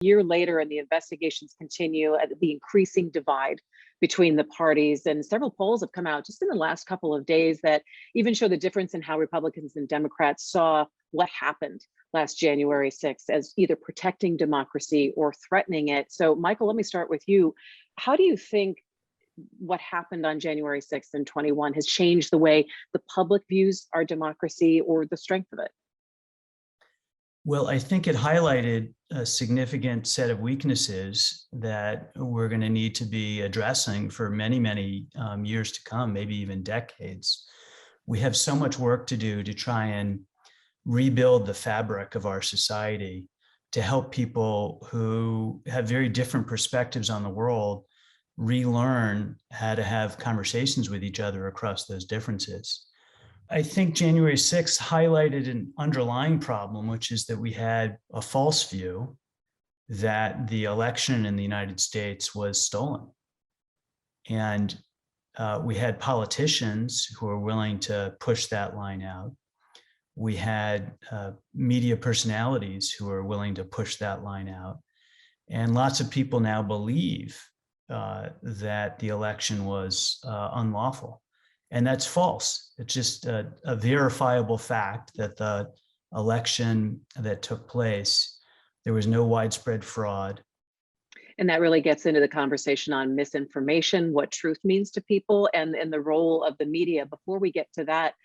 year later and the investigations continue, the increasing divide between the parties, and several polls have come out just in the last couple of days that even show the difference in how Republicans and Democrats saw what happened last January 6th as either protecting democracy or threatening it. So Michael, let me start with you. How do you think what happened on January 6th and 21 has changed the way the public views our democracy or the strength of it? Well, I think it highlighted a significant set of weaknesses that we're going to need to be addressing for many, many years to come, maybe even decades. We have so much work to do to try and rebuild the fabric of our society to help people who have very different perspectives on the world relearn how to have conversations with each other across those differences. I think January 6th highlighted an underlying problem, which is that we had a false view that the election in the United States was stolen. And we had politicians who were willing to push that line out. We had media personalities who were willing to push that line out. And lots of people now believe that the election was unlawful. And that's false. It's just a verifiable fact that the election that took place, there was no widespread fraud. And that really gets into the conversation on misinformation, what truth means to people, and the role of the media. Before we get to that,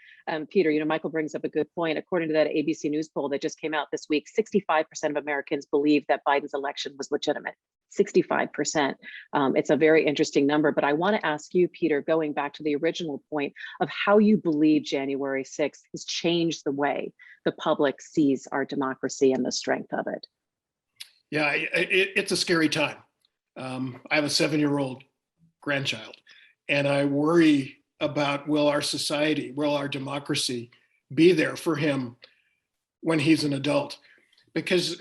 Peter, Michael brings up a good point. According to that ABC News poll that just came out this week, 65% of Americans believe that Biden's election was legitimate. 65%. It's a very interesting number, but I want to ask you, Peter, going back to the original point of how you believe January 6th has changed the way the public sees our democracy and the strength of it. Yeah, it's a scary time. I have a 7-year-old grandchild, and I worry about will our society, will our democracy be there for him when he's an adult? Because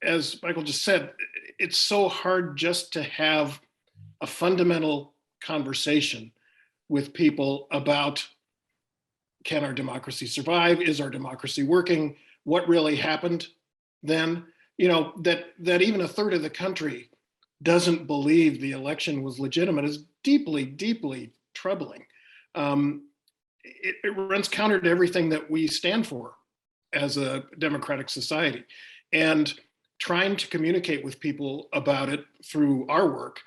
as Michael just said, it's so hard just to have a fundamental conversation with people about, can our democracy survive? Is our democracy working? What really happened then? That even a third of the country doesn't believe the election was legitimate is deeply, deeply troubling. It runs counter to everything that we stand for as a democratic society. And trying to communicate with people about it through our work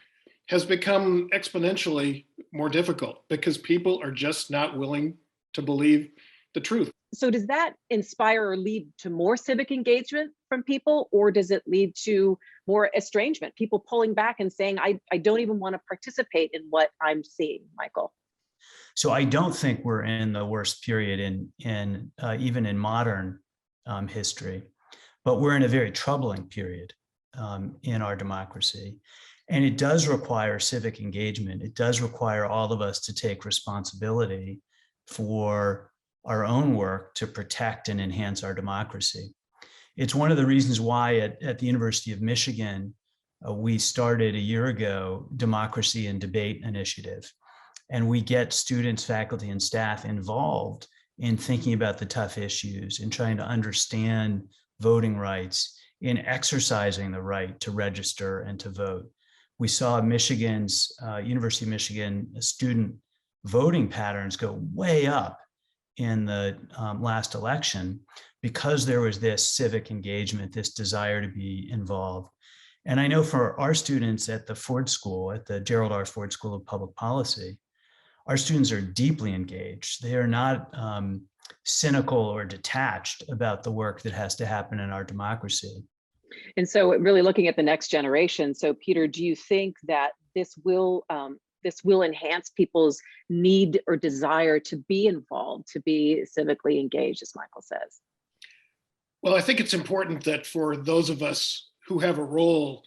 has become exponentially more difficult because people are just not willing to believe the truth. So does that inspire or lead to more civic engagement from people, or does it lead to more estrangement, people pulling back and saying, I don't even want to participate in what I'm seeing, Michael? So I don't think we're in the worst period in even in modern history, but we're in a very troubling period in our democracy. And it does require civic engagement. It does require all of us to take responsibility for our own work to protect and enhance our democracy. It's one of the reasons why at the University of Michigan, we started a year ago, Democracy and Debate Initiative. And we get students, faculty, and staff involved in thinking about the tough issues, in trying to understand voting rights, in exercising the right to register and to vote. We saw Michigan's, University of Michigan student voting patterns go way up in the last election because there was this civic engagement, this desire to be involved. And I know for our students at the Ford School, at the Gerald R. Ford School of Public Policy, our students are deeply engaged. They are not cynical or detached about the work that has to happen in our democracy. And so really looking at the next generation. So Peter, do you think that this will enhance people's need or desire to be involved, to be civically engaged, as Michael says? Well, I think it's important that for those of us who have a role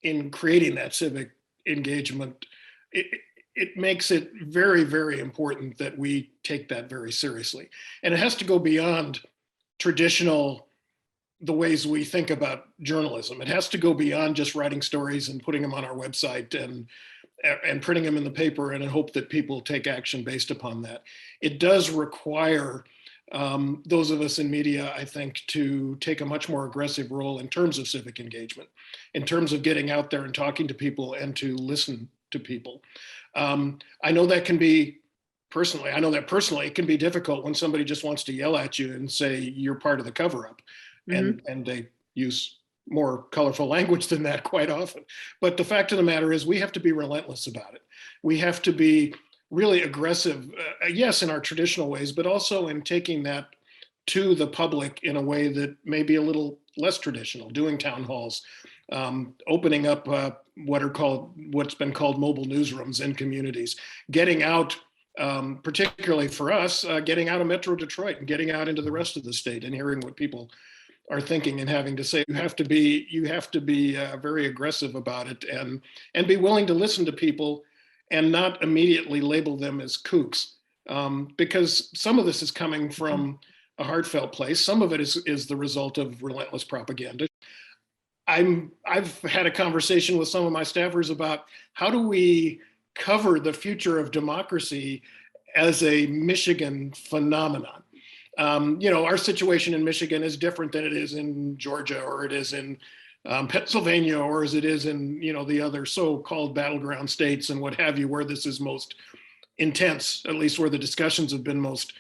in creating that civic engagement, it makes it very, very important that we take that very seriously. And it has to go beyond the ways we think about journalism. It has to go beyond just writing stories and putting them on our website and printing them in the paper and in hope that people take action based upon that. It does require those of us in media, I think, to take a much more aggressive role in terms of civic engagement, in terms of getting out there and talking to people and to listen to people. I know that personally, it can be difficult when somebody just wants to yell at you and say you're part of the cover-up. And they use more colorful language than that quite often. But the fact of the matter is we have to be relentless about it. We have to be really aggressive, yes, in our traditional ways, but also in taking that to the public in a way that may be a little less traditional, doing town halls, opening up what's been called mobile newsrooms in communities, getting out, particularly for us, getting out of Metro Detroit and getting out into the rest of the state and hearing what people are thinking and having to say. You have to be very aggressive about it and be willing to listen to people and not immediately label them as kooks, because some of this is coming from a heartfelt place. Some of it is the result of relentless propaganda. I've had a conversation with some of my staffers about how do we cover the future of democracy as a Michigan phenomenon. Our situation in Michigan is different than it is in Georgia, or it is in Pennsylvania, or as it is in the other so-called battleground states and what have you, where this is most intense, at least where the discussions have been most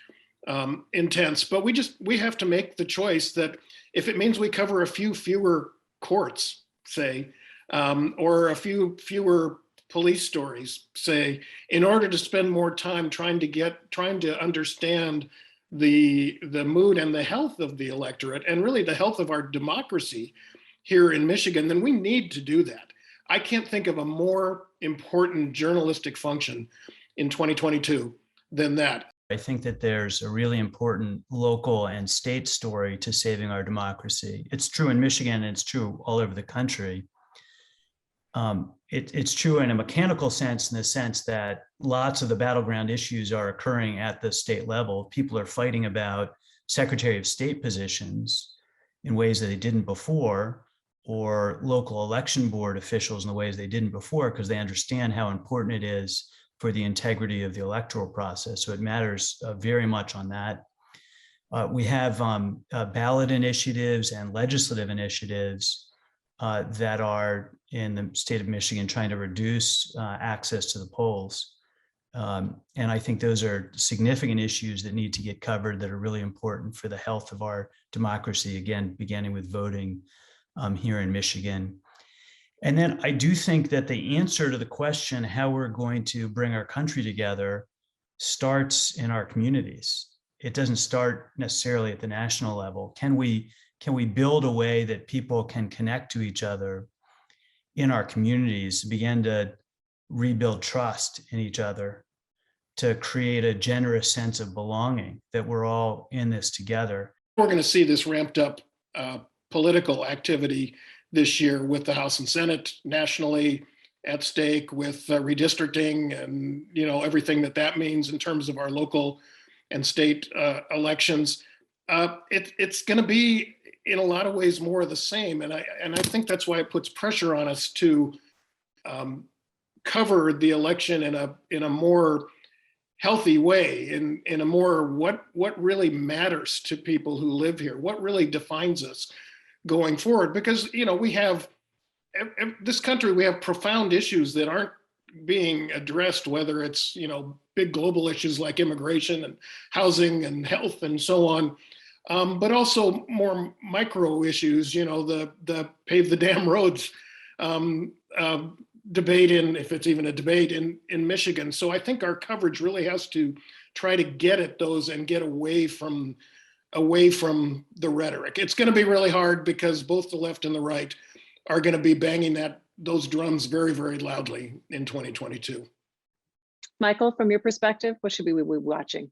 intense. But we have to make the choice that if it means we cover a few fewer courts, say, or a few fewer police stories, say, in order to spend more time trying to understand the mood and the health of the electorate and really the health of our democracy here in Michigan, then we need to do that. I can't think of a more important journalistic function in 2022 than that. I think that there's a really important local and state story to saving our democracy. It's true in Michigan, and it's true all over the country. It's true in a mechanical sense, in the sense that lots of the battleground issues are occurring at the state level. People are fighting about Secretary of State positions in ways that they didn't before, or local election board officials in the ways they didn't before, because they understand how important it is for the integrity of the electoral process. So it matters very much on that. We have ballot initiatives and legislative initiatives that are in the state of Michigan trying to reduce access to the polls. And I think those are significant issues that need to get covered, that are really important for the health of our democracy, again, beginning with voting here in Michigan. And then I do think that the answer to the question how we're going to bring our country together starts in our communities. It doesn't start necessarily at the national level. Can we build a way that people can connect to each other in our communities, begin to rebuild trust in each other, to create a generous sense of belonging, that we're all in this together? We're going to see this ramped up political activity this year with the House and Senate nationally at stake, with redistricting and everything that means in terms of our local and state elections. It's going to be in a lot of ways more of the same, and I think that's why it puts pressure on us to cover the election in a more healthy way, in a more what really matters to people who live here, what really defines us going forward. Because we have this country, we have profound issues that aren't being addressed, whether it's big global issues like immigration and housing and health and so on, but also more micro issues, the pave the damn roads debate, if it's even a debate in Michigan. So I think our coverage really has to try to get at those and get away from the rhetoric. It's going to be really hard because both the left and the right are going to be banging those drums very, very loudly in 2022. Michael, from your perspective, what should we be watching?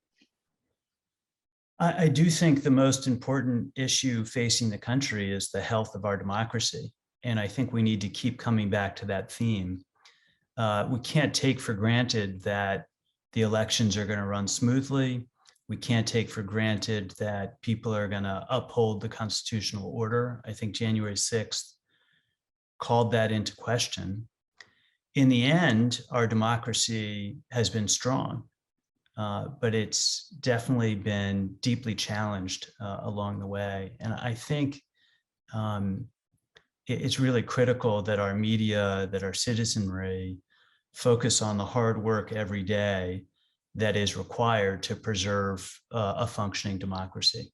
I do think the most important issue facing the country is the health of our democracy. And I think we need to keep coming back to that theme. We can't take for granted that the elections are going to run smoothly. We can't take for granted that people are going to uphold the constitutional order. I think January 6th called that into question. In the end, our democracy has been strong. but it's definitely been deeply challenged along the way. And I think it's really critical that our media, that our citizenry focus on the hard work every day that is required to preserve a functioning democracy.